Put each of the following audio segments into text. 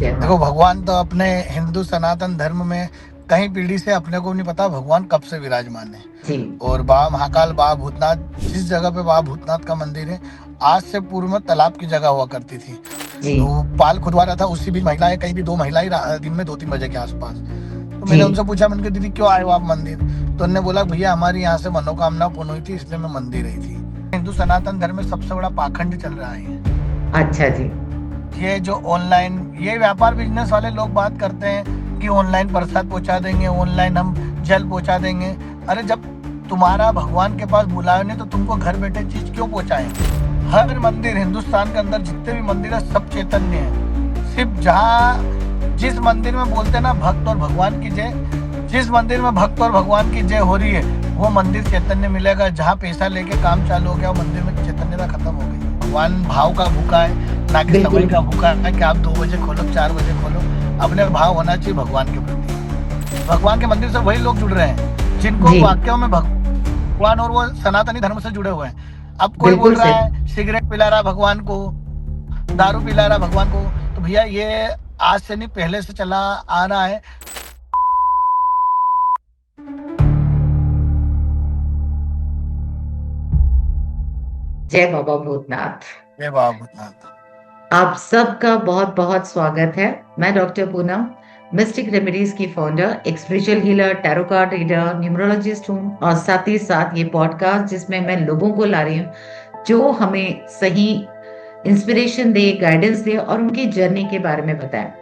देखो, भगवान तो अपने हिंदू सनातन धर्म में कई पीढ़ी से अपने को नहीं पता भगवान कब से विराजमान है। जी और बाबा महाकाल, बाबा भूतनाथ, जिस जगह पे बाबा भूतनाथ का मंदिर है, आज से पूर्व में तालाब की जगह हुआ करती थी। जी तो पाल खुदवा रहा था, उसी भी महिलाएं, कहीं भी दो महिलाएं दिन में 2-3 बजे के आसपास। तो जी मैंने उनसे पूछा, मैंने कहा दीदी क्यों आए हो आप मंदिर? तो उन्होंने बोला भैया हमारी यहाँ से मनोकामना पूर्ण हुई थी, इसलिए मैं मंदिर आई थी। हिंदू सनातन धर्म में सबसे बड़ा पाखंड चल रहा है अच्छा जी ये जो ऑनलाइन, ये व्यापार बिजनेस वाले लोग बात करते हैं कि ऑनलाइन प्रसाद पहुंचा देंगे, ऑनलाइन हम जल पहुंचा देंगे। अरे जब तुम्हारा भगवान के पास बुलावे नहीं तो तुमको घर बैठे चीज क्यों पहुंचाएं? हर मंदिर हिंदुस्तान के अंदर जितने भी मंदिर है सब चैतन्य है। सिर्फ जहाँ जिस मंदिर में बोलते हैं ना भक्त और भगवान की जय, जिस मंदिर में भक्त और भगवान की जय हो रही है वो मंदिर चैतन्य मिलेगा। जहाँ पैसा लेके काम चालू हो गया वो मंदिर में चैतन्यता खत्म हो गई। भगवान भाव का भूखा है, ना कि समय का भूखा है कि आप 2 बजे खोलो 4 बजे खोलो। अपने भाव होना चाहिए भगवान के प्रति। भगवान के मंदिर से वही लोग जुड़ रहे हैं जिनको वाक्यों में भगवान और वो सनातनी धर्म से जुड़े हुए हैं। अब कोई बोल रहा है सिगरेट पिला रहा भगवान को, दारू पिला रहा भगवान को, तो भैया ये आज से नहीं पहले से चला आ रहा है। जय बाबा भूतनाथ। जय बाबा भूतनाथ। आप सबका बहुत बहुत स्वागत है। मैं डॉक्टर पूनम, मिस्टिक रेमेडीज की फाउंडर, एक spiritual healer, tarot card reader, numerologist हूँ और साथ ही साथ ये पॉडकास्ट जिसमें मैं लोगों को ला रही हूँ जो हमें सही इंस्पिरेशन दे, गाइडेंस दे और उनकी जर्नी के बारे में बताए।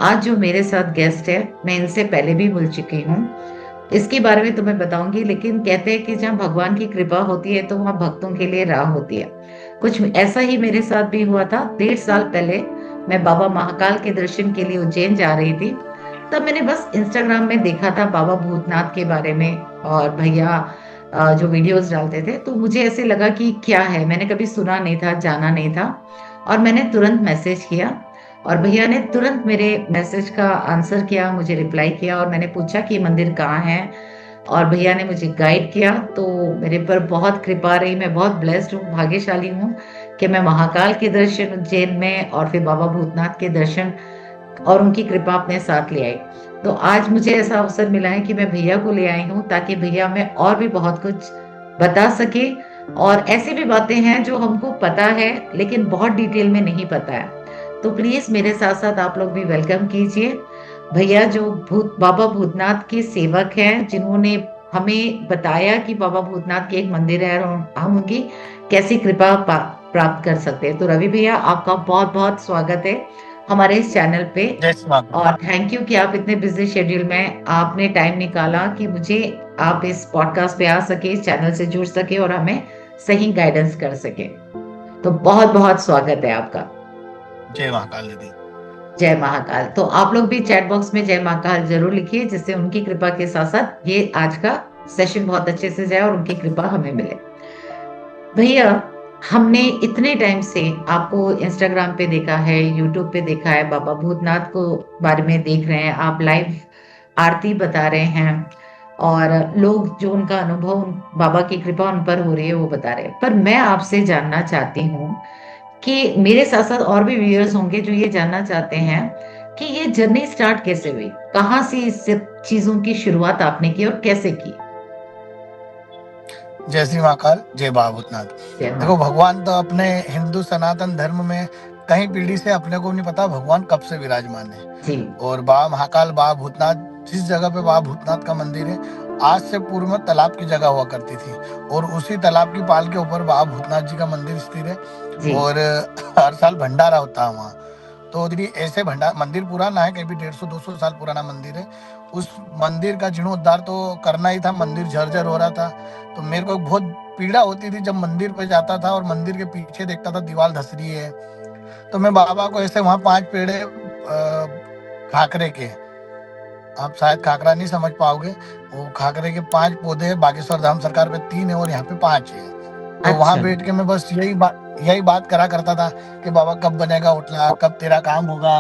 आज जो मेरे साथ गेस्ट है, मैं इनसे पहले भी मिल चुकी हूँ, इसके बारे में तुम्हें बताऊंगी। लेकिन कहते हैं कि जहाँ भगवान की कृपा होती है तो वहाँ भक्तों के लिए राह होती है। कुछ ऐसा ही मेरे साथ भी हुआ था। 1.5 साल पहले मैं बाबा महाकाल के दर्शन के लिए उज्जैन जा रही थी। तब मैंने बस इंस्टाग्राम में देखा था बाबा भूतनाथ के बारे में, और भैया जो वीडियोस डालते थे, तो मुझे ऐसे लगा कि क्या है, मैंने कभी सुना नहीं था, जाना नहीं था। और मैंने तुरंत मैसेज किया और भैया ने तुरंत मेरे मैसेज का आंसर किया, मुझे रिप्लाई किया और मैंने पूछा कि मंदिर कहाँ है, और भैया ने मुझे गाइड किया। तो मेरे पर बहुत कृपा रही, मैं बहुत ब्लेस्ड हूँ, भाग्यशाली हूँ कि मैं महाकाल के दर्शन उज्जैन में और फिर बाबा भूतनाथ के दर्शन और उनकी कृपा अपने साथ ले आई। तो आज मुझे ऐसा अवसर मिला है कि मैं भैया को ले आई हूँ ताकि भैया में और भी बहुत कुछ बता सके। और ऐसी भी बातें हैं जो हमको पता है लेकिन बहुत डिटेल में नहीं पता है। तो प्लीज मेरे साथ साथ आप लोग भी वेलकम कीजिए भैया, जो बाबा भूतनाथ के सेवक हैं, जिन्होंने हमें बताया कि बाबा भूतनाथ के एक मंदिर है और हम उनकी कैसी कृपा प्राप्त कर सकते हैं। तो रवि भैया, आपका बहुत बहुत स्वागत है हमारे इस चैनल पे। और थैंक यू कि आप इतने बिजी शेड्यूल में आपने टाइम निकाला कि मुझे आप इस पॉडकास्ट पे आ सके, इस चैनल से जुड़ सके और हमें सही गाइडेंस कर सके। तो बहुत बहुत स्वागत है आपका। जय महाकाल दीदी। जय महाकाल। तो आप लोग भी चैट बॉक्स में जय महाकाल जरूर लिखिए, जिससे उनकी कृपा के साथ साथ ये आज का सेशन बहुत अच्छे से जाए और उनकी कृपा हमें मिले। भैया, हमने इतने टाइम से आपको इंस्टाग्राम पे देखा है, यूट्यूब पे देखा है, बाबा भूतनाथ को बारे में देख रहे हैं, आप लाइव आरती बता रहे हैं और लोग जो उनका अनुभव, बाबा की कृपा उन पर हो रही है वो बता रहे हैं। पर मैं आपसे जानना चाहती हूँ कि मेरे साथ साथ और भी व्यूअर्स होंगे जो ये जानना चाहते हैं कि ये जर्नी स्टार्ट कैसे हुई, कहाँ से इस सब चीजों की शुरुआत आपने की और कैसे की। जय श्री महाकाल, जय बाबा भूतनाथ। देखो, भगवान तो अपने हिंदू सनातन धर्म में कई पीढ़ी से अपने को नहीं पता भगवान कब से विराजमान है। जी और बाबा महाकाल, बाबा भूतनाथ, जिस जगह पे बाबा भूतनाथ का मंदिर है, आज से पूर्व में तालाब की जगह हुआ करती थी। और उसी तालाब की पाल के ऊपर बाबा भूतनाथ जी का मंदिर स्थिर है। और हर साल भंडारा होता है वहाँ। तो दीदी ऐसे मंदिर पुराना है, करीब 150-200 साल पुराना मंदिर है। उस मंदिर का जीर्णोद्धार तो करना ही था, मंदिर जर्जर हो रहा था। तो मेरे को बहुत पीड़ा होती थी जब मंदिर पे जाता था और मंदिर के पीछे देखता था दीवार धस रही है। तो मैं बाबा को ऐसे वहाँ 5 पेड़े खाकरे के, आप शायद खाकरा नहीं समझ पाओगे, वो खाकरे के 5 पौधे है, बागेश्वर धाम सरकार पे 3 है और यहाँ पे 5 है। तो वहाँ बैठ के मैं बस यही बात करा करता था कि बाबा कब बनेगा उठला, कब तेरा काम होगा।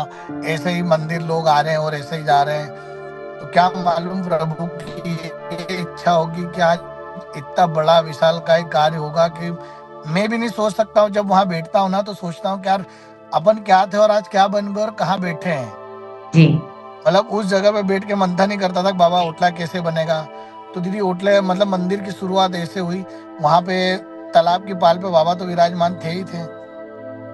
ऐसे ही मंदिर लोग आ रहे हैं और ऐसे ही जा रहे हैं। तो क्या मालूम प्रभु की इच्छा होगी कि आज इतना बड़ा विशाल का कार्य होगा कि मैं भी नहीं सोच सकता हूँ। जब वहां बैठता हूँ ना तो सोचता हूँ कि यार अपन क्या थे और आज क्या बन गए और कहाँ बैठे हैं। जी मतलब उस जगह पे बैठ के मंथन नहीं करता था कि बाबा ओटला कैसे बनेगा। तो दीदी ओटले मतलब मंदिर की शुरुआत ऐसे हुई, वहां पे तालाब की पाल पे बाबा तो विराजमान थे ही थे।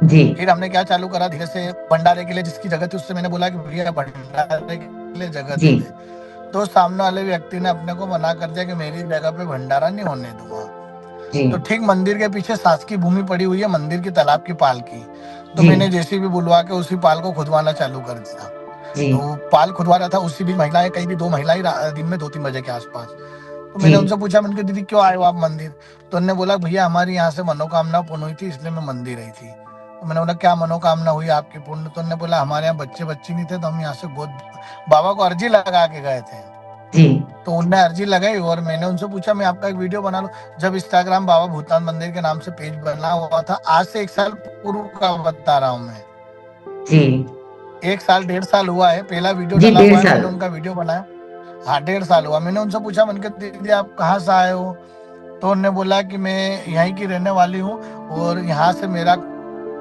जी फिर हमने क्या चालू करा धीरे से, भंडारे के लिए जिसकी जगह थी उससे मैंने बोला कि भैया भंडारे के लिए जगह जी दे दे। तो सामने वाले व्यक्ति ने अपने को मना कर दिया कि मेरी जगह पे भंडारा नहीं होने दूंगा। जी तो ठीक मंदिर के पीछे शासकीय भूमि पड़ी हुई है मंदिर की तालाब की पाल की। तो जी मैंने जेसीबी बुलवा के उसी पाल को खुदवाना चालू कर दिया। जी तो पाल खुदवा रहा था, उसी बीच महिलाएं, कहीं भी 2 महिलाएं दिन में 2-3 बजे के आसपास। तो जी मैंने उनसे पूछा, मैंने कहा दीदी क्यों आए हो आप मंदिर? तो उन्होंने बोला भैया हमारी यहाँ से मनोकामना पूर्ण हुई थी इसलिए मैं मंदिर आई थी। तो मैंने बोला क्या मनोकामना हुई आपकी पूर्ण? तो उन्होंने बोला हमारे यहाँ बच्चे बच्ची नहीं थे तो हम यहाँ से गोद बाबा को अर्जी लगा के गए थे। जी तो उनने अर्जी लगाई और मैंने उनसे पूछा मैं आपका एक वीडियो बना लूं। जब इंस्टाग्राम बाबा भूतनाथ मंदिर के नाम से पेज बना हुआ था, आज से 1 साल पूर्व का बता रहा हूँ मैं। जी 1 साल 1.5 साल हुआ है, पहला वीडियो जी डला डेढ़ हुआ है, साल मैंने उनका वीडियो बनाया। हाँ 1.5 साल हुआ। मैंने उनसे पूछा, मैंने कहा दीदी आप कहाँ से आए हो? तो उन्होंने बोला कि मैं यहीं की रहने वाली हूँ और यहाँ से मेरा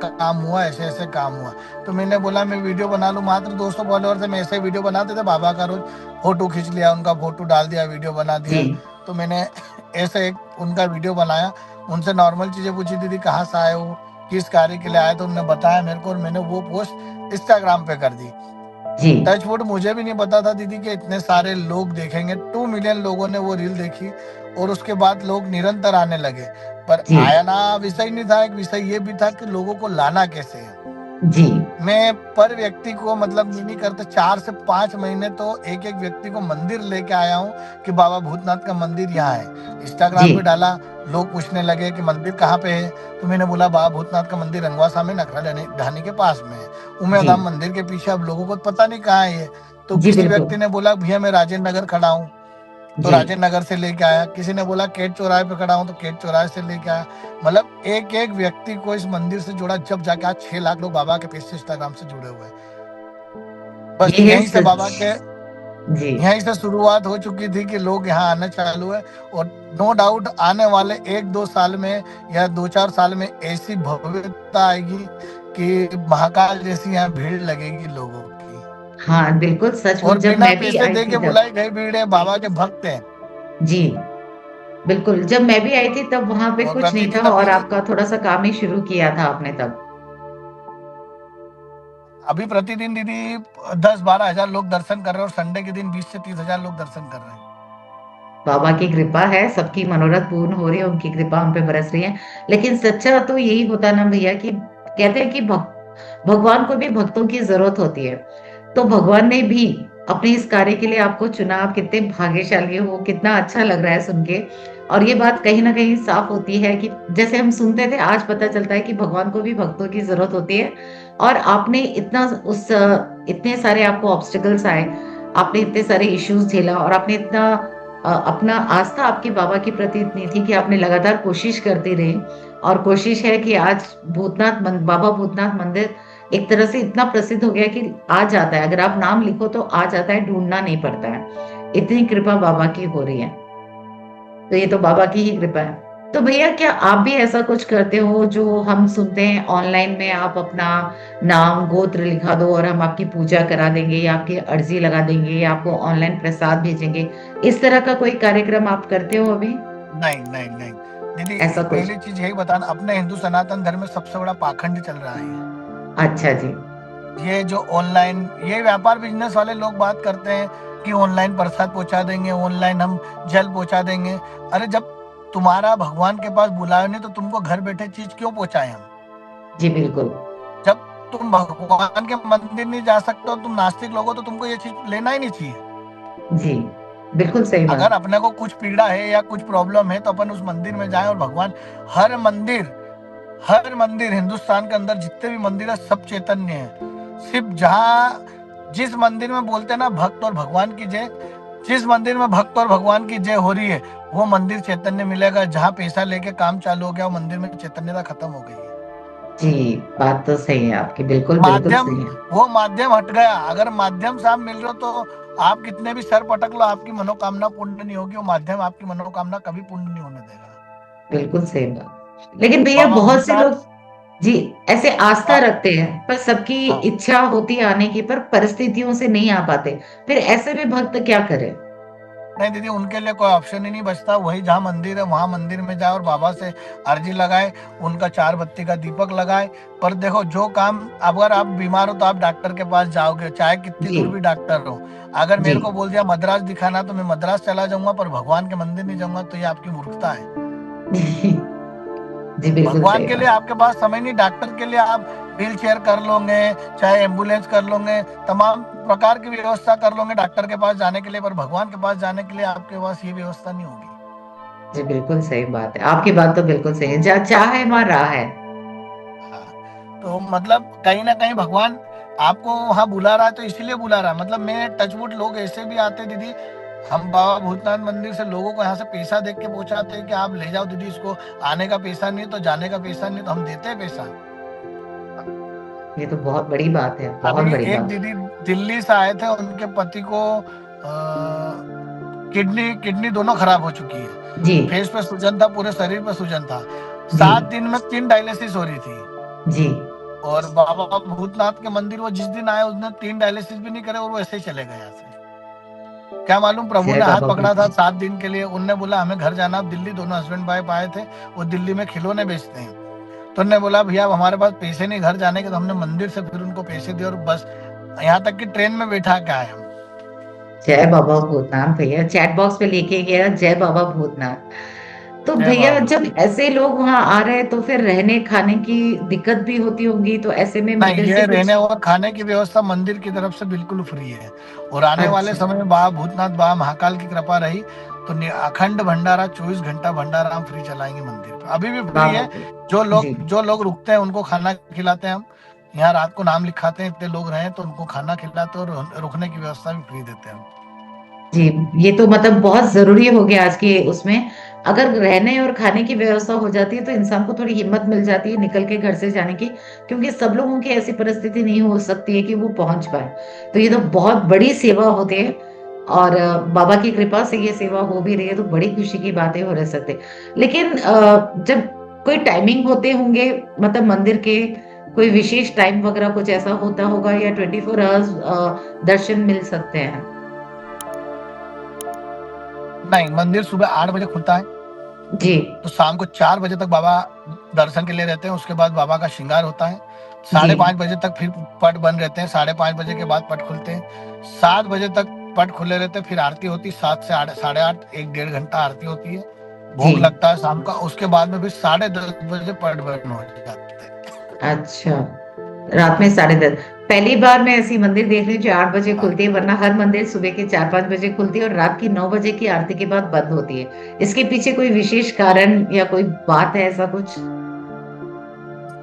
काम हुआ, ऐसे ऐसे काम हुआ। तो मैंने बोला मैं वीडियो बना लूं, मात्र 200 फॉलोअर थे, मैं ऐसे वीडियो बनाते थे बाबा का, रोज फोटो खींच लिया, उनका फोटो डाल दिया, वीडियो बना जी दिया। तो मैंने ऐसे एक उनका वीडियो बनाया, उनसे नॉर्मल चीजें पूछी, दीदी कहाँ से आए हो, किस कार्य के लिए आए? तो उन्होंने बताया मेरे को और मैंने वो पोस्ट इंस्टाग्राम पे कर दी। जी टचवुड मुझे भी नहीं पता था दीदी कि इतने सारे लोग देखेंगे। 2 मिलियन लोगों ने वो रील देखी और उसके बाद लोग निरंतर आने लगे। पर जी आया ना विषय नहीं था, एक विषय ये भी था कि लोगों को लाना कैसे है। जी मैं पर व्यक्ति को मतलब ये नहीं करते, 4 से 5 महीने तो एक एक व्यक्ति को मंदिर लेके आया हूँ कि बाबा भूतनाथ का मंदिर यहाँ है। जी इंस्टाग्राम पे डाला, लोग पूछने लगे कि मंदिर कहाँ पे है? तो मैंने बोला बाबा भूतनाथ का मंदिर रंगवासा में नखरा ढानी के पास में है, जी उमेदधाम मंदिर के पीछे। अब लोगों को पता नहीं कहाँ है ये। तो जी किसी बिल्कुल व्यक्ति ने बोला भैया मैं राजेंद्र नगर खड़ा हूँ, तो जी राजेंद्र नगर से लेके आया। किसी ने बोला केट चौराहे पे खड़ा हूँ, तो केट चौराहे से लेके आया। मतलब एक एक व्यक्ति को इस मंदिर से जोड़ा, जब जाके आज 6 लाख लोग बाबा के पेज से इंस्टाग्राम से जुड़े हुए हैं। बस ये है यहीं से बाबा के, सच जी यहीं से शुरुआत हो चुकी थी कि लोग यहाँ आना चालू है। और नो डाउट आने वाले 1-2 साल में या 2-4 साल में ऐसी भव्यता आएगी कि महाकाल जैसी यहाँ भीड़ लगेगी लोगों की। हाँ बिल्कुल सच वो और जब बिना मैं भी पैसे आई दे थी के तब बुलाई गई भीड़ है, बाबा के भक्त हैं। जी बिल्कुल जब मैं भी आई थी तब वहां पे और कुछ नहीं था प्रतिदिन और अभी आपका थोड़ा सा काम ही शुरू किया था आपने तब अभी प्रतिदिन दीदी 10-12 हजार लोग दर्शन कर रहे हैं और संडे के दिन 20 से 30 हजार लोग दर्शन कर रहे हैं। बाबा की कृपा है सबकी मनोरथ पूर्ण हो रही है उनकी कृपा हम पे बरस रही है लेकिन सच्चा तो यही होता ना भैया कि कहते हैं कि भगवान को भी भक्तों की जरूरत होती है तो भगवान ने भी अपने इस कार्य के लिए आपको चुना आप कितने भाग्यशाली हो कितना अच्छा लग रहा है सुन के और ये बात कहीं ना कहीं साफ होती है कि जैसे हम सुनते थे आज पता चलता है कि भगवान को भी भक्तों की जरूरत होती है और आपने इतना इतने सारे आपको ऑब्स्टिकल्स आए आपने इतने सारे इश्यूज झेला और आपने इतना अपना आस्था आपकी बाबा के प्रति इतनी थी कि आपने लगातार कोशिश करते रहे और कोशिश है कि आज बाबा भूतनाथ मंदिर एक तरह से इतना प्रसिद्ध हो गया कि आ जाता है अगर आप नाम लिखो तो आ जाता है ढूंढना नहीं पड़ता है इतनी कृपा बाबा की हो रही है तो ये तो बाबा की ही कृपा है तो भैया क्या आप भी ऐसा कुछ करते हो जो हम सुनते हैं ऑनलाइन में आप अपना नाम गोत्र लिखा दो और हम आपकी पूजा करा देंगे या आपकी अर्जी लगा देंगे या आपको ऑनलाइन प्रसाद भेजेंगे इस तरह का कोई कार्यक्रम आप करते हो अभी नहीं नहीं नहीं दीदी, ऐसा कुछ पहली चीज यही बताना, अपने हिंदू सनातन धर्म में सबसे बड़ा पाखंड चल रहा है अच्छा जी ये जो ऑनलाइन, ये व्यापार बिजनेस वाले लोग बात करते हैं कि ऑनलाइन प्रसाद पहुंचा देंगे, ऑनलाइन हम जल पहुंचा देंगे। अरे जब तुम्हारा भगवान के पास बुलावे नहीं तो तुमको घर बैठे चीज क्यों पहुंचाए हम? जी बिल्कुल जब तुम भगवान के मंदिर नहीं जा सकते हो, तुम नास्तिक लोग हो, तो तुमको ये चीज लेना ही नहीं चाहिए। जी बिल्कुल सही अगर बात अपने को कुछ पीड़ा है या कुछ प्रॉब्लम है तो अपन उस मंदिर में जाएं। और भगवान, हर मंदिर, हर मंदिर हिंदुस्तान के अंदर जितने भी मंदिर है सब चैतन्य है। सिर्फ जहाँ जिस मंदिर में बोलते हैं ना भक्त और भगवान की जय, जिस मंदिर में भक्त और भगवान की जय हो रही है वो मंदिर चैतन्य मिलेगा। जहाँ पैसा लेके काम चालू हो गया वो मंदिर में चैतन्यता खत्म हो गई है। जी बात तो सही है आपकी बिल्कुल बिल्कुल माध्यम, सही है वो माध्यम हट गया। अगर माध्यम से आप मिल रहे हो तो आप कितने भी सर पटक लो, आपकी मनोकामना पूर्ण नहीं होगी। वो माध्यम आपकी मनोकामना कभी पूर्ण नहीं होने देगा। बिल्कुल सही बात लेकिन भैया बाबा बहुत से भूतनाथ, लोग जी, ऐसे आस्था आ- रखते हैं पर सबकी हाँ, इच्छा होती है आने की, पर परिस्थितियों से नहीं आ पाते। फिर ऐसे में भक्त क्या करे? नहीं दीदी, उनके लिए कोई ऑप्शन ही नहीं बचता। वही जहाँ मंदिर है वहां मंदिर में जाए और बाबा से अर्जी लगाए, उनका 4 बत्ती का दीपक लगाए। पर देखो, जो काम, अगर आप बीमार हो तो आप डॉक्टर के पास जाओगे, चाहे कितनी जी, दूर भी डॉक्टर हो। अगर जी। मेरे को बोल दिया मद्रास दिखाना तो मैं मद्रास चला जाऊंगा, पर भगवान के मंदिर नहीं जाऊंगा, तो ये आपकी मूर्खता है। जी, बिल्कुल भगवान सही के लिए बात। आपके पास समय नहीं, डॉक्टर के लिए आप व्हील चेयर कर लोगे, चाहे एम्बुलेंस कर लोगे, तमाम प्रकार की व्यवस्था कर लोगे डॉक्टर के पास जाने के लिए, पर भगवान के पास जाने के लिए आपके पास ये व्यवस्था नहीं होगी। जी, बिल्कुल सही बात है, आपकी बात तो बिल्कुल सही है, जहाँ चाह है वहाँ राह है। हाँ, तो मतलब कहीं ना कहीं भगवान आपको वहां बुला रहा है, तो इसीलिए बुला रहा है। मतलब मैं टचवुड, लोग ऐसे भी आते दीदी, हम बाबा भूतनाथ मंदिर से लोगों को यहाँ से पैसा देख के पहुंचाते हैं कि आप ले जाओ दीदी इसको, आने का पैसा नहीं तो जाने का पैसा नहीं, तो हम देते हैं पैसा। ये तो बहुत बड़ी बात है, बहुत अभी बड़ी एक बात। दीदी दिल्ली से आए थे, उनके पति को किडनी किडनी दोनों खराब हो चुकी है। जी, फेस पे सूजन था, पूरे शरीर पे सूजन था। जी, 7 दिन में 3 डायलिसिस हो रही थी। जी। और बाबा भूतनाथ के मंदिर वो जिस दिन आए उस दिन 3 डायलिसिस भी नहीं करे, और वो ऐसे ही चले गए यहाँ से। क्या मालूम, प्रभु जय ने हाथ बाबा पकड़ा था भूतनाथ। 7 दिन के लिए। उनने बोला हमें घर जाना, अब दिल्ली। दोनों हस्बैंड वाइफ आए थे, वो दिल्ली में खिलौने बेचते हैं। तो उन्होंने बोला भैया अब हमारे पास पैसे नहीं घर जाने के, तो हमने मंदिर से फिर उनको पैसे दिए, और बस यहाँ तक कि ट्रेन में बैठा के आए हम। जय बाबा भूतनाथ भैया, चैट बॉक्स पे लिखे गया जय बाबा भूतनाथ। तो जय भैया बाबा। जब ऐसे लोग वहां आ रहे हैं तो फिर रहने खाने की दिक्कत भी होती होंगी, तो ऐसे में नहीं, मंदिर से ये कुछ। रहने और खाने की व्यवस्था मंदिर की तरफ से बिल्कुल फ्री है। और आने वाले अच्छा, समय में बाबा भूतनाथ, बाबा महाकाल की कृपा रही तो अखंड भंडारा, 24 घंटा भंडारा हम फ्री चलाएंगे मंदिर पे, अभी भी फ्री बाबा है। को। जी, जो लोग रुकते हैं उनको खाना खिलाते हैं हम। यहाँ रात को नाम लिखाते हैं, इतने लोग रहे तो उनको खाना खिलाते हैं, और रुकने की व्यवस्था भी फ्री देते हैं हम। जी। ये तो मतलब बहुत जरूरी हो गया आज के उसमें। अगर रहने और खाने की व्यवस्था हो जाती है तो इंसान को थोड़ी हिम्मत मिल जाती है निकल के घर से जाने की, क्योंकि सब लोगों की ऐसी परिस्थिति नहीं हो सकती है कि वो पहुंच पाए। तो ये तो बहुत बड़ी सेवा होती है, और बाबा की कृपा से ये सेवा हो भी रही है तो बड़ी खुशी की बातें हो रह सकते। लेकिन जब कोई टाइमिंग होते होंगे, मतलब मंदिर के कोई विशेष टाइम वगैरह कुछ ऐसा होता होगा, या 24 आवर्स दर्शन मिल सकते हैं? नहीं, मंदिर सुबह 8 बजे खुलता है, जी, तो शाम को 4 बजे तक बाबा दर्शन के लिए रहते हैं। उसके बाद बाबा का श्रृंगार होता है। जी, 5:30 बजे तक फिर पट बंद रहते हैं, 5:30 बजे के बाद पट खुलते हैं। 7 बजे तक पट खुले रहते हैं, फिर आरती होती है 7 से 8:30, 1-1.5 घंटा आरती होती है। जी। भोग लगता है शाम का, उसके बाद में फिर 10:30 बजे पट बंद हो जाते हैं। अच्छा, रात में 10:30। पहली बार मैं ऐसी मंदिर देख रही हूँ जो 8 बजे हाँ। खुलती है, वरना हर मंदिर सुबह के 4-5 बजे खुलती है और रात की 9 बजे की आरती के बाद बंद होती है। इसके पीछे कोई विशेष कारण या कोई बात है, ऐसा कुछ?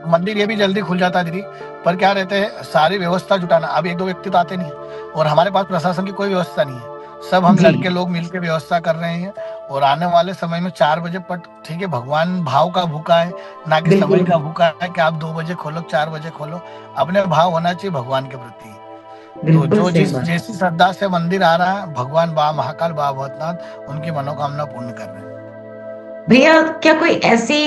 मंदिर ये भी जल्दी खुल जाता है दीदी, पर क्या रहते हैं, सारी व्यवस्था जुटाना। अब एक दो व्यक्ति तो आते नहीं है, और हमारे पास प्रशासन की कोई व्यवस्था नहीं है। सब हम जी, लड़के लोग मिलकर व्यवस्था कर रहे हैं। और आने वाले समय में 4 बजे पट, ठीक है, भगवान भाव का भूखा है, ना कि समय बिल्कुल, का भूखा है कि आप 2 बजे खोलो 4 बजे खोलो। अपने भाव होना चाहिए भगवान के प्रति। तो बिल्कुल जो सही जिस बात। जैसी श्रद्धा से मंदिर आ रहा है, भगवान बाबा महाकाल, बाबा भूतनाथ उनकी मनोकामना पूर्ण कर रहे हैं। भैया क्या कोई ऐसी,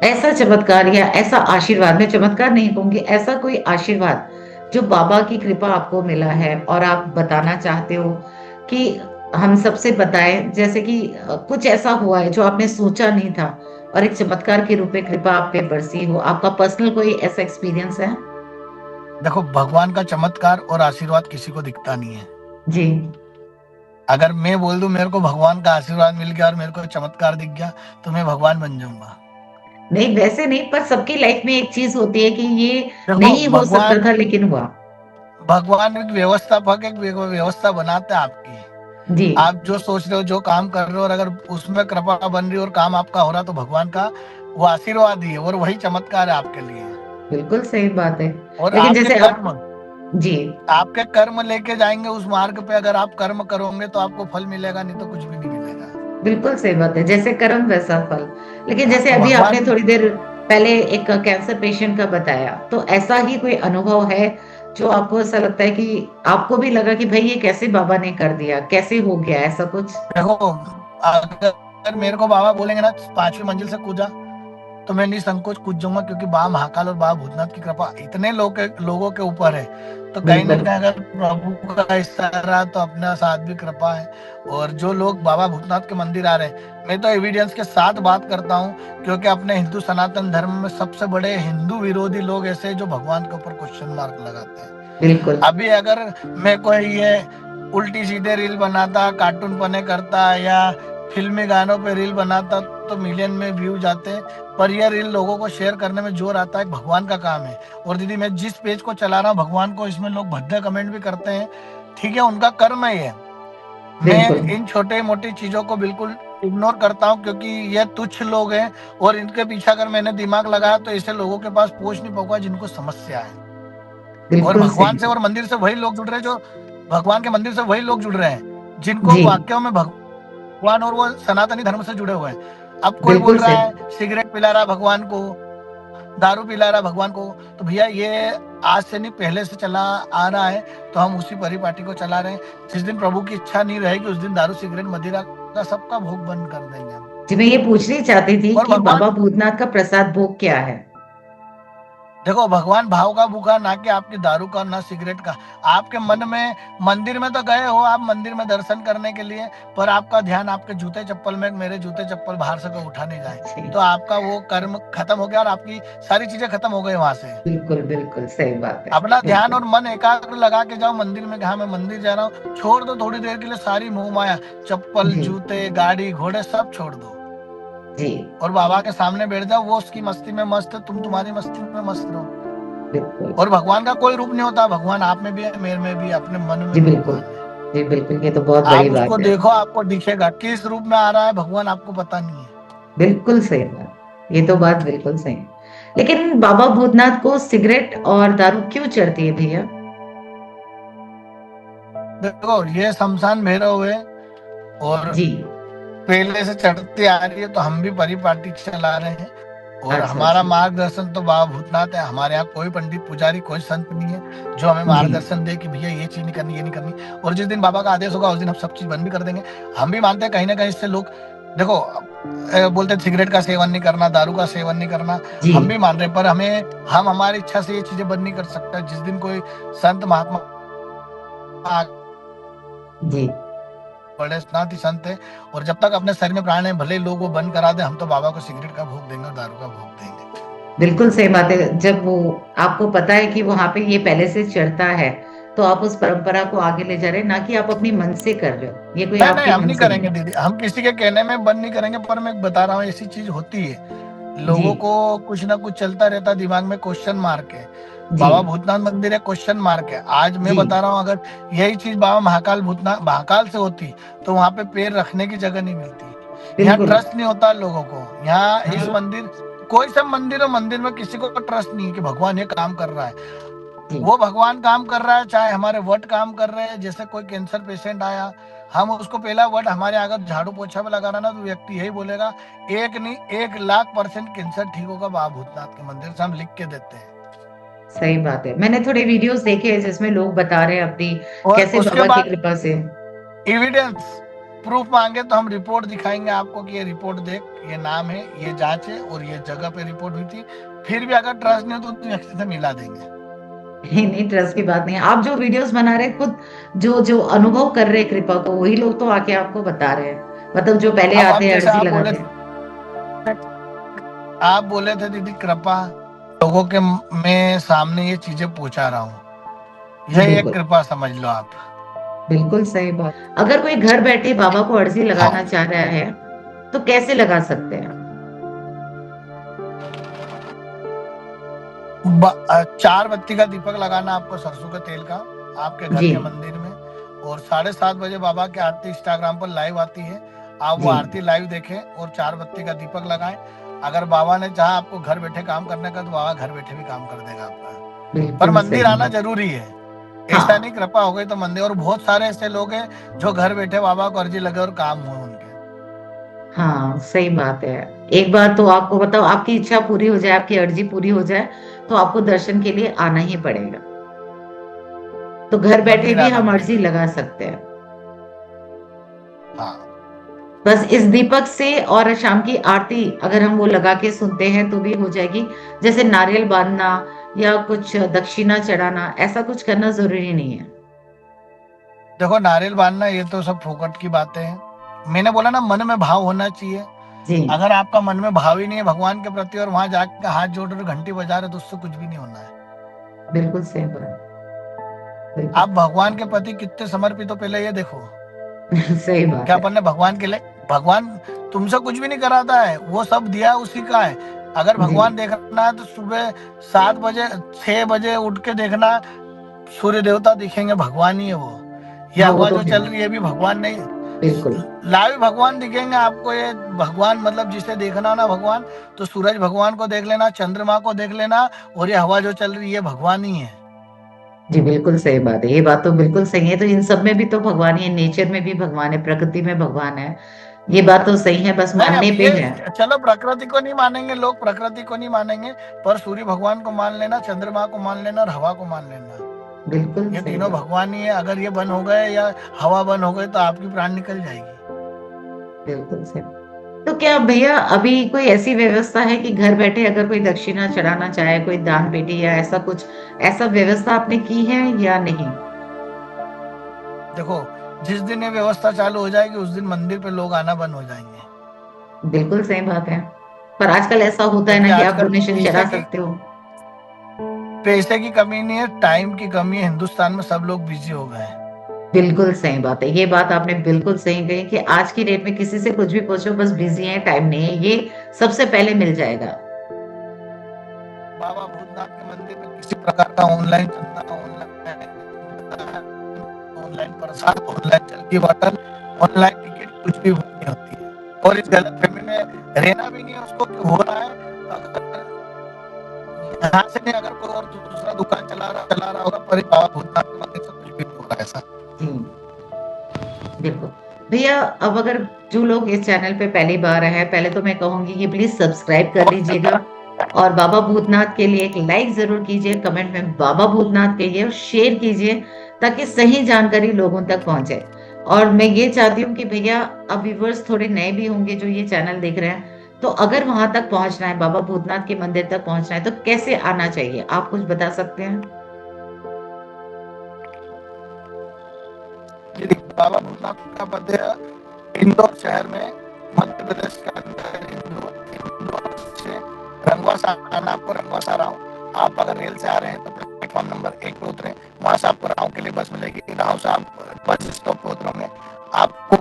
ऐसा चमत्कार या ऐसा आशीर्वाद, मैं चमत्कार नहीं कहूंगी, ऐसा कोई आशीर्वाद जो बाबा की कृपा आपको मिला है और आप बताना चाहते हो कि हम सबसे बताएं, जैसे कि कुछ ऐसा हुआ है जो आपने सोचा नहीं था और एक चमत्कार के रूप में कृपा आप पे बरसी हो, आपका पर्सनल कोई ऐसा एक्सपीरियंस है? देखो, भगवान का चमत्कार और आशीर्वाद किसी को दिखता नहीं है। जी, अगर मैं बोल दूं मेरे को भगवान का आशीर्वाद मिल गया और मेरे को चमत्कार दिख गया, तो मैं भगवान बन जाऊंगा। नहीं वैसे नहीं, पर सबकी लाइफ में एक चीज होती है कि ये देखो, नहीं हो सकता था लेकिन हुआ। भगवान एक व्यवस्थापक, एक व्यवस्था बनाते हैं आपकी। जी, आप जो सोच रहे हो, जो काम कर रहे हो, और अगर उसमें कृपा बन रही है और काम आपका हो रहा, तो भगवान का वो आशीर्वाद ही है, और वही चमत्कार है आपके लिए। बिल्कुल सही बात है। और लेकिन जैसे अब। जी, आपके कर्म लेके जाएंगे उस मार्ग पे। अगर आप कर्म करोगे तो आपको फल मिलेगा, नहीं तो कुछ भी नहीं मिलेगा। बिल्कुल सही बात है, जैसे कर्म वैसा फल। लेकिन हाँ, जैसे तो अभी आपने भगवान। थोड़ी देर पहले एक कैंसर पेशेंट का बताया, तो ऐसा ही कोई अनुभव है जो आपको ऐसा लगता है कि आपको भी लगा कि भाई ये कैसे बाबा ने कर दिया, कैसे हो गया, ऐसा कुछ? देखो, अगर मेरे को बाबा बोलेंगे ना 5वीं मंजिल से कूदा, तो मैं निसंकोच कूद जाऊंगा, क्योंकि बाबा महाकाल और बाबा भूतनाथ की कृपा इतने लोगों के ऊपर है। तो कहीं ना बिल्कुल कहीं अगर प्रभु का इशारा तो अपने साथ भी कृपा है। और जो लोग बाबा भूतनाथ के मंदिर आ रहे हैं, मैं तो एविडेंस के साथ बात करता हूँ, क्योंकि अपने हिंदू सनातन धर्म में सबसे बड़े हिंदू विरोधी लोग ऐसे हैं जो भगवान के ऊपर क्वेश्चन मार्क लगाते हैं। बिल्कुल अभी अगर मैं कोई ये उल्टी सीधे रील बनाता, कार्टून पने करता या फिल्मी गानों पे रील बनाता तो मिलियन में व्यूज आते हैं। पर यह रील लोगों को शेयर करने में जोर आता है, भगवान का काम है। और दीदी, मैं जिस पेज को चला रहा हूँ भगवान को, इसमें लोग भद्दे कमेंट भी करते हैं, ठीक है, उनका कर्म है ये। बिल्कुल मैं इन छोटे मोटी चीजों को बिल्कुल इग्नोर करता हूँ, क्योंकि ये तुच्छ लोग हैं। और इनके पीछे अगर मैंने दिमाग लगाया तो ऐसे लोगों के पास पहुंच नहीं पाऊंगा जिनको समस्या है। और बिल्कुल भगवान सही। से और मंदिर से वही लोग जुड़ रहे हैं, जो भगवान के मंदिर से वही लोग जुड़ रहे हैं जिनको जी वाक्यों में भगवान और वो सनातनी धर्म से जुड़े हुए हैं। अब कोई बोल बिल्कुल रहा सही। है सिगरेट पिला रहा भगवान को, दारू पिला रहा भगवान को, तो भैया ये आज से नहीं पहले से चला आ रहा है। तो हम उसी परिपाटी को चला रहे हैं। जिस दिन प्रभु की इच्छा नहीं रहेगी उस दिन दारू सिगरेट मदिरा का सबका भोग बंद कर देंगे हम। जी मैं ये पूछना चाहती थी और कि बाबा भगवान, भूतनाथ का प्रसाद भोग क्या है? देखो, भगवान भाव का भूखा, ना कि आपकी दारू का ना सिगरेट का। आपके मन में, मंदिर में तो गए हो आप मंदिर में दर्शन करने के लिए, पर आपका ध्यान आपके जूते चप्पल में, मेरे जूते चप्पल बाहर से कोई उठा नहीं जाए, तो आपका वो कर्म खत्म हो गया और आपकी सारी चीजें खत्म हो गई वहां से। बिल्कुल बिल्कुल सही बात है। अपना ध्यान बिल्कुल और मन एकाग्र लगा के जाओ मंदिर में, कहा मैं मंदिर जा रहा हूँ, छोड़ दो थोड़ी देर के लिए सारी मोह माया, चप्पल जी जूते गाड़ी घोड़े सब छोड़ दो जी और बाबा के सामने बैठ जाओ। वो उसकी मस्ती में मस्त है, तुम तुम्हारी मस्ती में मस्त रहो। बिल्कुल। और भगवान का कोई रूप नहीं होता, भगवान आप में भी है, मेरे में भी, अपने मन में जी भी बिल्कुल। भगवान है। जी बिल्कुल, ये तो बहुत बड़ी आप उसको बात है। देखो, आपको दिखेगा किस रूप में आ रहा है भगवान, आपको पता नहीं है। बिल्कुल सही बात, ये तो बात बिल्कुल सही है। लेकिन बाबा भूतनाथ को सिगरेट और दारू क्यों चढ़ती है भैया? देखो, ये शमशान भैरव है और जी पहले से चढ़ती आ रही है, तो हम भी परिपाटी चला रहे हैं। और अच्छा हमारा अच्छा। मार्गदर्शन तो बाबा भूतनाथ है। हमारे यहाँ कोई पंडित पुजारी कोई संत नहीं है जो हमें जी मार्गदर्शन दे कि भैया ये चीज नहीं करनी, ये नहीं करनी। और जिस दिन बाबा का आदेश होगा उस दिन हम सब चीज बंद भी कर देंगे। हम भी मानते हैं कहीं ना कहीं इससे लोग, देखो, बोलते हैं सिगरेट का सेवन नहीं करना, दारू का सेवन नहीं करना, जी हम भी मान रहे हैं, पर हम हमारी इच्छा से ये चीजें बंद नहीं कर सकते। जिस दिन कोई संत महात्मा, जी बड़े स्नात ही संत है, और जब तक अपने शरीर में प्राण है, भले ही लोग वो बंद करा दे, हम तो बाबा को सिगरेट का भोग देंगे और दारू का भोग देंगे। बिल्कुल सही बात है। जब वो आपको पता है कि वहां पे ये पहले से चढ़ता है, तो आप उस परंपरा को आगे ले जा रहे हैं, ना कि आप अपनी मन से कर रहे हो। ये कोई नहीं नहीं, आपके हम मन नहीं से नहीं करेंगे है। दीदी, हम किसी के कहने में बंद नहीं करेंगे, पर मैं बता रहा हूँ ऐसी चीज होती है। जी लोगों को कुछ ना कुछ चलता रहता दिमाग में, क्वेश्चन मार्क है। जी बाबा भूतनाथ मंदिर है, क्वेश्चन मार्क है। आज मैं जी बता रहा हूँ, अगर यही चीज बाबा महाकाल भूतनाथ महाकाल से होती तो वहां पे पैर रखने की जगह नहीं मिलती। यहाँ बिल्कुल। ट्रस्ट नहीं होता लोगों को। यहाँ इस हाँ मंदिर, कोई सा मंदिर हो, मंदिर में किसी को ट्रस्ट नहीं है कि भगवान ये काम कर रहा है। जी वो भगवान काम कर रहा है, चाहे हमारे वट काम कर रहे हैं। जैसे कोई कैंसर पेशेंट आया, हम उसको पहला वट हमारे अगर झाड़ू पोछा पे लगा रहा ना, तो व्यक्ति यही बोलेगा, एक नहीं 1,00,000% कैंसर ठीक होगा बाबा भूतनाथ के मंदिर से, हम लिख के देते हैं। सही बात है। मैंने थोड़े वीडियोस देखे हैं जिसमें लोग बता रहे हैं अपनी और कैसे उसके बाबा की बाद कृपा से। एविडेंस, प्रूफ मांगे तो हम रिपोर्ट दिखाएंगे आपको कि ये रिपोर्ट देख, ये नाम है, ये जांच है और ये जगह पे रिपोर्ट हुई थी। फिर भी अगर ट्रस्ट नहीं हो तो व्यक्ति से मिला देंगे। नहीं नहीं, ट्रस्ट की बात नहीं है। आप जो वीडियोस बना रहे हैं, खुद जो जो अनुभव कर रहे हैं कृपा को, वही लोग तो आके आपको बता रहे हैं। मतलब जो पहले अब आते हैं जैसे अर्जी लगाते हैं। आप बोले थे दीदी कृपा, लोगों के मैं सामने ये चीजें पूछा रहा हूँ, जी यह एक बिल्कुल। कृपा समझ लो आप। बिल्कुल सही बात। अगर कोई घर बैठे बाबा को अर्जी हाँ, लगाना चाह रहा है, तो कैसे लगा सकते हैं? 4 बत्ती का दीपक लगाना आपको, सरसों के तेल का, आपके घर जी के मंदिर में। और 7:30 बजे बाबा की आरती इंस्टाग्राम पर लाइव आती है, आप वो जी आरती लाइव देखें और 4 बत्ती का दीपक लगाएं। अगर बाबा ने चाहा आपको घर बैठे काम करने का, तो बाबा घर बैठे भी काम कर देगा आपका। पर बिल्कुल मंदिर सही आना बात। जरूरी है। ऐसा नहीं हाँ कृपा हो गई तो मंदिर। और बहुत सारे ऐसे लोग हैं जो घर बैठे बाबा को अर्जी लगे और काम हुए उनके। हाँ सही बात है। एक बार तो आपको बताओ, आपकी इच्छा पूरी हो जाए, आपकी अर्जी पूरी हो जाए, तो आपको दर्शन के लिए आना ही पड़ेगा। तो घर बैठे मंदिर भी आना हम अर्जी पड़ेगा। लगा सकते हैं। हाँ, बस इस दीपक से और शाम की आरती अगर हम वो लगा के सुनते हैं तो भी हो जाएगी। जैसे नारियल बांधना या कुछ दक्षिणा चढ़ाना, ऐसा कुछ करना जरूरी नहीं है। देखो, नारियल बांधना ये तो सब फोकट की बातें हैं। मैंने बोला ना, मन में भाव होना चाहिए। जी अगर आपका मन में भाव ही नहीं है भगवान के प्रति और वहां जाकर हाथ जोड़ रहे घंटी बजा रहे तो उससे कुछ भी नहीं होना है। बिल्कुल सही बात, बिल्कुल आप भगवान के प्रति कितने समर्पित हो पहले ये देखो। सही बात क्या है। अपन ने भगवान के लिए, भगवान तुमसे कुछ भी नहीं कराता है, वो सब दिया उसी का है। अगर जी भगवान देखना है तो सुबह 7 बजे 6 बजे उठ के देखना, सूर्य देवता दिखेंगे, भगवान ही है वो। ये हाँ, वो हवा तो जो है, चल रही है भी भगवान नहीं, बिल्कुल लाइव भगवान दिखेंगे आपको। ये भगवान मतलब जिसे देखना हो ना भगवान, तो सूरज भगवान को देख लेना, चंद्रमा को देख लेना, और ये हवा जो चल रही है भगवान ही है। जी, बिल्कुल सही बात है। ये बात तो बिल्कुल सही है। तो इन सब में भी तो भगवान ही है, नेचर में भी भगवान है, प्रकृति में भगवान है। ये बात तो सही है, बस नहीं, मानने अब पे ये है। चलो, प्रकृति को नहीं मानेंगे लोग, प्रकृति को नहीं मानेंगे, पर सूर्य भगवान को मान लेना, चंद्रमा को मान लेना और हवा को मान लेना। बिल्कुल ये सही तीनों बात, भगवान ही है। अगर ये बंद हो गए या हवा बंद हो गई तो आपकी प्राण निकल जाएगी। बिल्कुल सही। तो क्या भैया अभी कोई ऐसी व्यवस्था है कि घर बैठे अगर कोई दक्षिणा चढ़ाना चाहे, कोई दान पेटी या ऐसा कुछ, ऐसा व्यवस्था आपने की है या नहीं? देखो, जिस दिन ये व्यवस्था चालू हो जाएगी उस दिन मंदिर पे लोग आना बंद हो जाएंगे। बिल्कुल सही बात है। पर आजकल ऐसा होता है क्योंकि ना कि आप आजकल डोनेशन चढ़ा सकते हो। पैसे की कमी नहीं है, टाइम की कमी है। हिंदुस्तान में सब लोग बिजी हो गए हैं। बिल्कुल सही बात है, ये बात आपने बिल्कुल सही कही कि आज की डेट में किसी से कुछ भी पूछो, बस बिजी है, टाइम नहीं है, ये सबसे पहले मिल जाएगा। बाबा भूतनाथ के मंदिर में किसी प्रकार का ऑनलाइन चंदा, ऑनलाइन प्रसाद, ऑनलाइन जल की बोतल, ऑनलाइन टिकट कुछ भी नहीं होती है। और इस गलतफहमी में रहना भी नहीं है उसको कि हो रहा है। अगर यहाँ से नहीं, अगर कोई और दूसरा दुकान चला रहा होगा, पर बाबा भूतनाथ के मंदिर से कुछ भी नहीं होगा ऐसा। जी बिल्कुल। भैया अब अगर जो लोग इस चैनल पे पहली बार है, पहले तो मैं कहूंगी कि प्लीज सब्सक्राइब कर लीजिएगा और बाबा भूतनाथ के लिए एक लाइक जरूर कीजिए, कमेंट में बाबा भूतनाथ कहिए और शेयर कीजिए ताकि सही जानकारी लोगों तक पहुंचे। और मैं ये चाहती हूँ कि भैया अब व्यूवर्स थोड़े नए भी होंगे जो ये चैनल देख रहे हैं, तो अगर वहां तक पहुंचना है, बाबा भूतनाथ के मंदिर तक पहुंचना है, तो कैसे आना चाहिए, आप कुछ बता सकते हैं? बाबा भूतनाथ का मंदिर इंदौर शहर में, मध्य प्रदेश के अंदर, इंदौर से रंगवा से आना। आपको रंगवा से आ रहा हूँ, आप अगर रेल से आ रहे हैं तो प्लेटफॉर्म नंबर 1 पे उतरे, वहां से आपको राव के लिए बस मिलेगी। राव से आप बस स्टॉप पे उतरोगे, आपको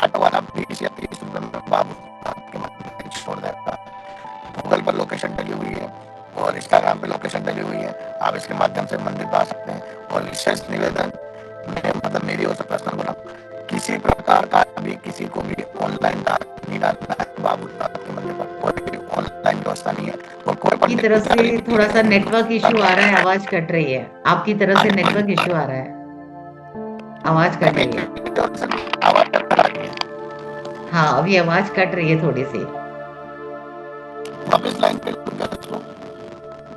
ऑटो वाला 20 या 30 रुपए में बाबा भूतनाथ के मंदिर में छोड़ देगा। गूगल पर लोकेशन डली हुई है और इंस्टाग्राम पे लोकेशन डली हुई है, आप इसके माध्यम से मंदिर पा सकते हैं। और विशेष निवेदन, मतलब मेरी ओर से पर्सनल बोला, किसी प्रकार का भी किसी को भी ऑनलाइन दान नहीं डालना है। बाबा भूतनाथ के मंदिर पर कोई ऑनलाइन व्यवस्था नहीं है। और कोई की तरफ से थोड़ा सा नेटवर्क इशू आ रहा है, आवाज कट रही है, आपकी तरफ से नेटवर्क इशू आ रहा है, आवाज कट रही है। आवाज कट रही है। हाँ, अभी आवाज कट रही है थोड़ी सी, वापस लाइन पे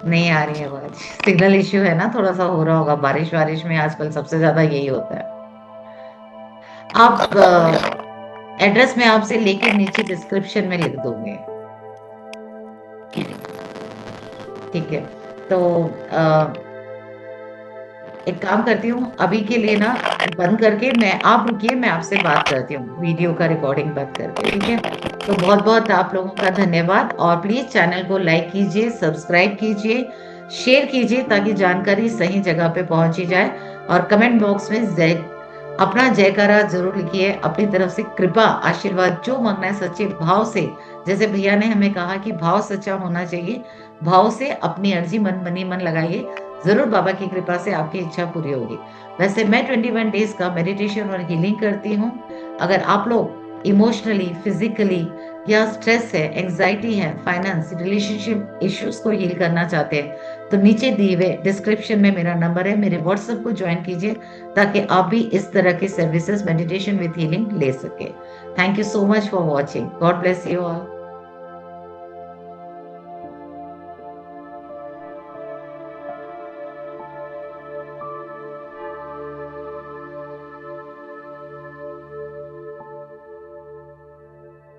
नहीं आ रही है आवाज। सिग्नल इश्यू है ना, थोड़ा सा हो रहा होगा, बारिश वारिश में आजकल सबसे ज्यादा यही होता है। आप एड्रेस में आपसे लेके नीचे डिस्क्रिप्शन में लिख दोगे, ठीक है? तो एक काम करती हूँ अभी के लिए ना, बंद करके मैं, आप रुकिए, मैं आपसे बात करती हूँ वीडियो का रिकॉर्डिंग बंद करके, ठीक है? तो बहुत बहुत आप लोगों का धन्यवाद और प्लीज चैनल को लाइक कीजिए, सब्सक्राइब कीजिए, शेयर कीजिए ताकि जानकारी सही जगह पे पहुंची जाए। और कमेंट बॉक्स में अपना जयकारा जरूर लिखिए, अपनी तरफ से कृपा आशीर्वाद जो मांगना है सच्चे भाव से, जैसे भैया ने हमें कहा कि भाव सच्चा होना चाहिए, भाव से अपनी अर्जी मन लगाइए, जरूर बाबा की कृपा से आपकी इच्छा पूरी होगी। वैसे मैं 21 डेज का मेडिटेशन और हीलिंग करती हूँ। अगर आप लोग इमोशनली, फिजिकली या स्ट्रेस है, एंजाइटी है, फाइनेंस, रिलेशनशिप इश्यूज को हील करना चाहते हैं तो नीचे दिए हुए डिस्क्रिप्शन में मेरा नंबर है, मेरे व्हाट्सएप को ज्वाइन कीजिए ताकि आप भी इस तरह की सर्विसेज मेडिटेशन विद हीलिंग ले सके। Thank you so much for watching, God bless you all.